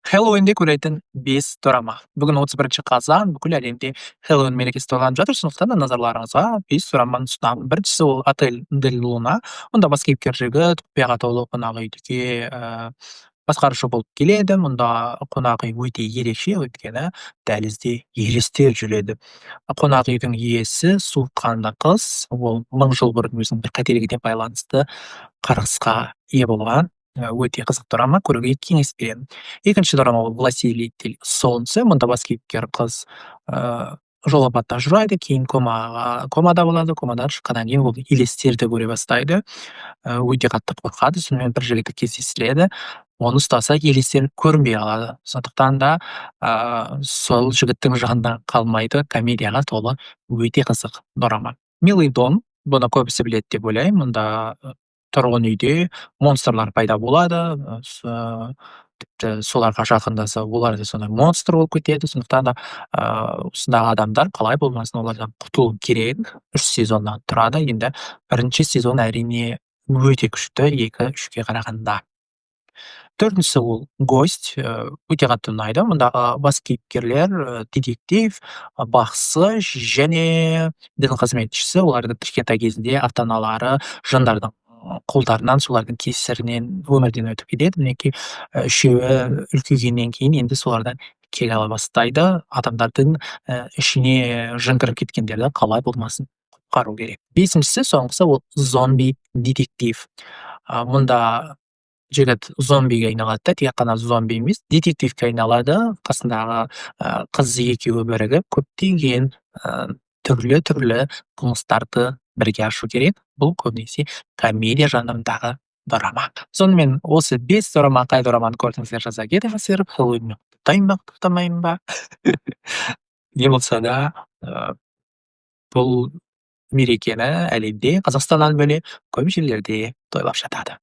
Хэллоуинде көретін 5 дорама. Бүгін 31 қазан бүкіл әлемде Хэллоуин мерекесі тойланып жатыр. Сондықтан да назарларыңызға 5 дораманы ұсынамын. Біріншісі ол Отель Дель Луна. Мұнда бас кейіпкер жігіт құпияға толы қонақ үйге басқарушы болып келеді. Мұнда қонақ үй өте ерекше, өйткені дәлізде елестер жүреді. Қонақ үйдің иесі суыққанды қыз, ол 1000 жыл бұрын өзінің бір қателігіне байланысты қарғысқа ие болған. Өте қызық драма, көруге кеңес беремін. Екінші драма ол Властелитель солнца. Мұнда бас кейіпкер қыз жол апатынан ажырайды, кейін комада болады, комадан шыққаннан кейін ол елестерді көре бастайды. Өте қатты қорқады, сонымен бір жігітті кездестіреді. Оны ұстаса елестер көрінбей қалады. Сондықтан да сол жігіттің жанында қалмайды, комедияға толы өте қызық драма. Милый дом, бұны көбісі біледі деп ойлаймын. Мұнда тұрғын үйде монстрлар пайда болады, тіпті соларға жақындаса олар да сондай монстр болып кетеді. Сондықтан да осындағы адамдар қалай болмасын олардан құтылу керек. 3 сезоннан тұрады. Енді бірінші сезон әрине өте күшті, 2-3-ке қарағанда. Төртіншісі ол Гость, өте қатты ұнайды. Мұндағы бас кейіпкерлер детектив, бақсы және дін қызметшісі. Олардың кішкентай кезінде ата-аналары жандардың қолдарынан, солардың кесірінен өмірден өтіп кетеді. Мінекей үшеуі үлкейгеннен кейін енді солардан келе ала бастайды. Адамдардың ішіне жын кіріп кеткендерді қалай болмасын құтқару керек. Бесіншісі, соңғысы ол зомби детектив. Мұнда жігіт зомбиге айналады да, тек қана зомби емес, детективке айналады. Қасындағы қыз екеуі бірігіп көптеген түрлі қылмыстарды бірге ашу керек. Бұл көбінесе комедия жанрындағы драма. Сонымен осы 5 драма, қай дораманы көрдіңіздер жаза кетіңіздер. Хэллоуинмен құттықтаймын ба, құттықтамаймын ба? Не болса да, бұл мерекені әлемде, Қазақстаннан бөлек көп жерлерде тойлап жатады.